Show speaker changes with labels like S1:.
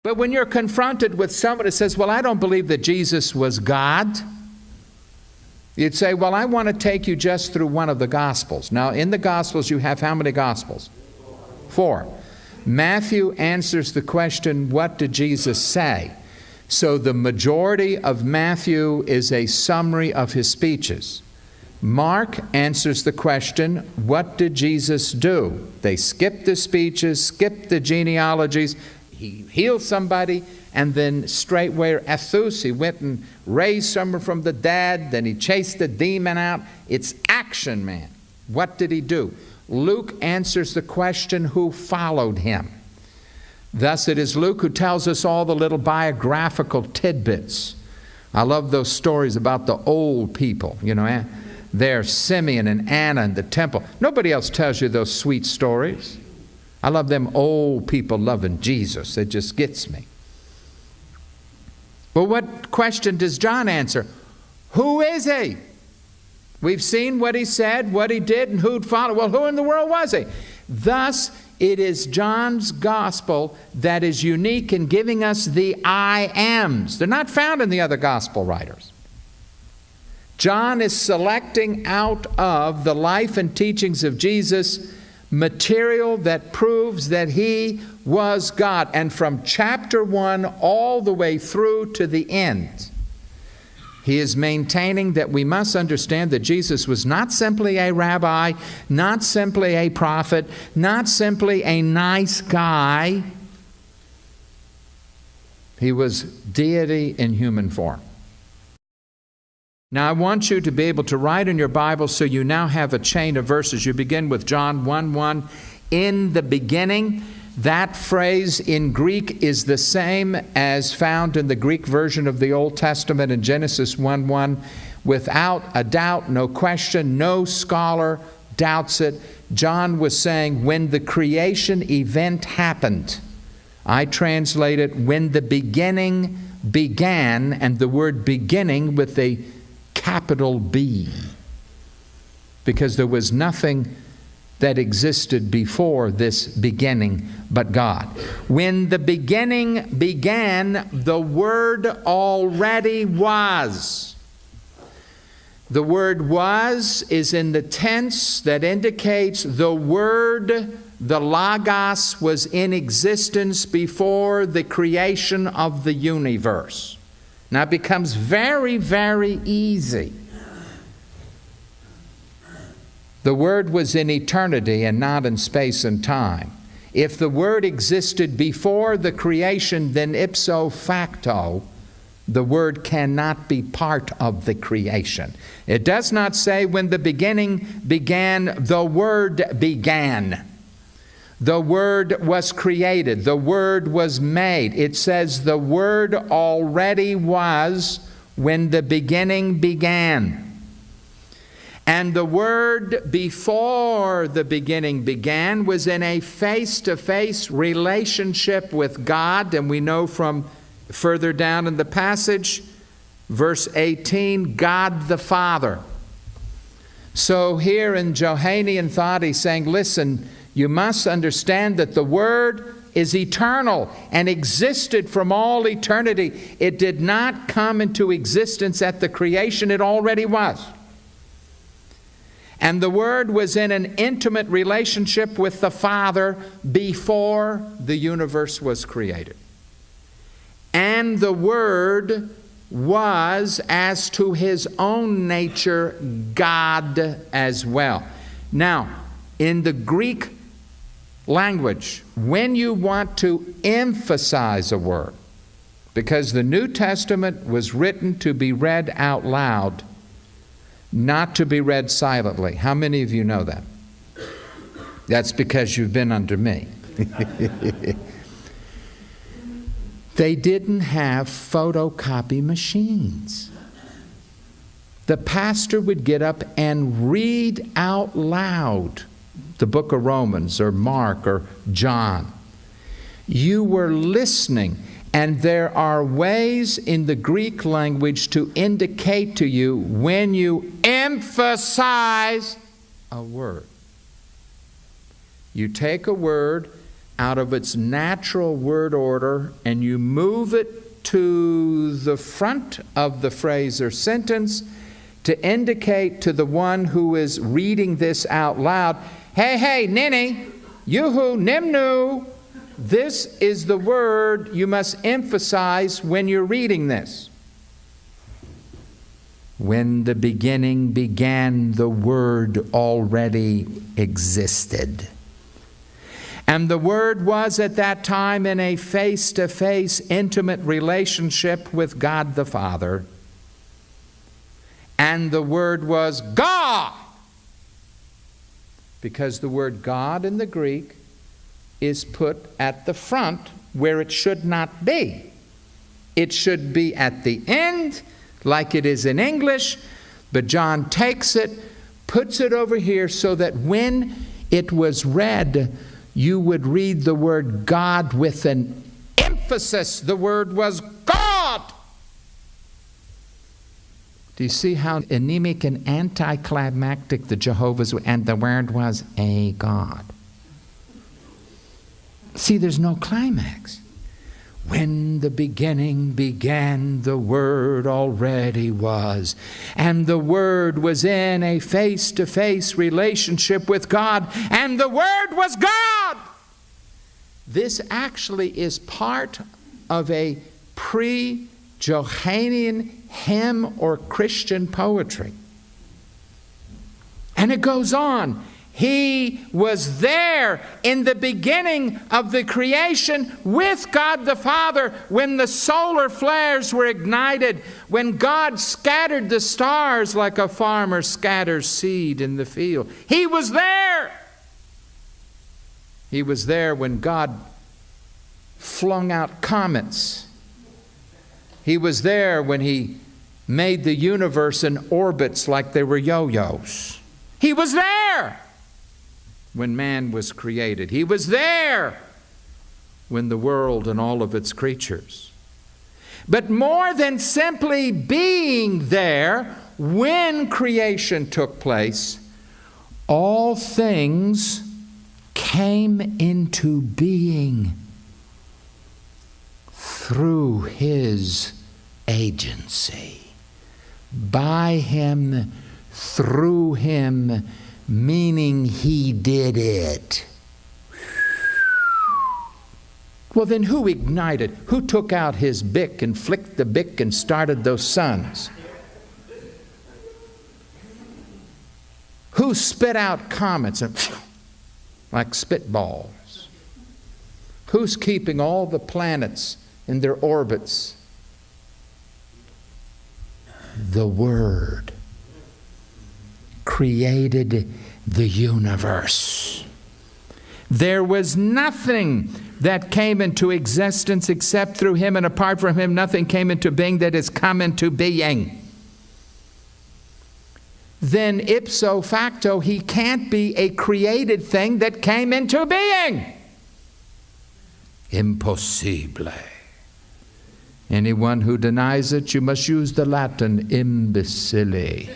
S1: But when you're confronted with someone that says, well, I don't believe that Jesus was God, you'd say, well, I want to take you just through one of the Gospels. Now, in the Gospels, you have how many Gospels? 4. Matthew answers the question, what did Jesus say? So the majority of Matthew is a summary of his speeches. Mark answers the question, what did Jesus do? They skipped the speeches, skipped the genealogies. He healed somebody, and then straightway, Athus, he went and raised someone from the dead, then he chased the demon out. It's action, man. What did he do? Luke answers the question, who followed him? Thus it is Luke who tells us all the little biographical tidbits. I love those stories about the old people, There, Simeon and Anna in the temple. Nobody else tells you those sweet stories. I love them old people loving Jesus. It just gets me. But what question does John answer? Who is he? We've seen what he said, what he did, and who'd follow. Well, who in the world was he? Thus, it is John's gospel that is unique in giving us the I ams. They're not found in the other gospel writers. John is selecting out of the life and teachings of Jesus material that proves that he was God. And from chapter 1 all the way through to the end, he is maintaining that we must understand that Jesus was not simply a rabbi, not simply a prophet, not simply a nice guy. He was deity in human form. Now, I want you to be able to write in your Bible so you now have a chain of verses. You begin with John 1:1. In the beginning, that phrase in Greek is the same as found in the Greek version of the Old Testament in Genesis 1:1. Without a doubt, no question, no scholar doubts it. John was saying when the creation event happened. I translate it when the beginning began, and the word beginning with a capital B, because there was nothing that existed before this beginning but God. When the beginning began, the Word already was. The word was is in the tense that indicates the Word, the Logos, was in existence before the creation of the universe. Now it becomes very, very easy. The Word was in eternity and not in space and time. If the Word existed before the creation, then ipso facto, the Word cannot be part of the creation. It does not say when the beginning began, the Word began. The Word was created. The Word was made. It says the Word already was when the beginning began. And the Word before the beginning began was in a face-to-face relationship with God. And we know from further down in the passage, verse 18, God the Father. So here in Johannine thought, he's saying, listen, you must understand that the Word is eternal and existed from all eternity. It did not come into existence at the creation. It already was. And the Word was in an intimate relationship with the Father before the universe was created. And the Word was, as to His own nature, God as well. Now, in the Greek language, when you want to emphasize a word, because the New Testament was written to be read out loud, not to be read silently. How many of you know that? That's because you've been under me. They didn't have photocopy machines. The pastor would get up and read out loud the book of Romans or Mark or John. You were listening, and there are ways in the Greek language to indicate to you when you emphasize a word. You take a word out of its natural word order and you move it to the front of the phrase or sentence to indicate to the one who is reading this out loud, hey, hey, ninny, yoo-hoo, nimnu. This is the word you must emphasize when you're reading this. When the beginning began, the Word already existed. And the Word was at that time in a face-to-face, intimate relationship with God the Father. And the Word was God. Because the word God in the Greek is put at the front where it should not be. It should be at the end, like it is in English, but John takes it, puts it over here so that when it was read, you would read the word God with an emphasis. The word was God. Do you see how anemic and anticlimactic the Jehovah's were? And the word was a God. See, there's no climax. When the beginning began, the Word already was. And the Word was in a face-to-face relationship with God. And the Word was God. This actually is part of a pre-Johannine hymn or Christian poetry. And it goes on. He was there in the beginning of the creation with God the Father when the solar flares were ignited, when God scattered the stars like a farmer scatters seed in the field. He was there. He was there when God flung out comets. He was there when He made the universe in orbits like they were yo-yos. He was there when man was created. He was there when the world and all of its creatures. But more than simply being there when creation took place, all things came into being through His agency. By Him, through Him, meaning He did it. Well, then who ignited? Who took out his bick and flicked the bick and started those suns? Who spit out comets and like spitballs? Who's keeping all the planets in their orbits? The Word created the universe. There was nothing that came into existence except through Him, and apart from Him, nothing came into being that has come into being. Then ipso facto, He can't be a created thing that came into being. Impossibile. Anyone who denies it, you must use the Latin imbecile.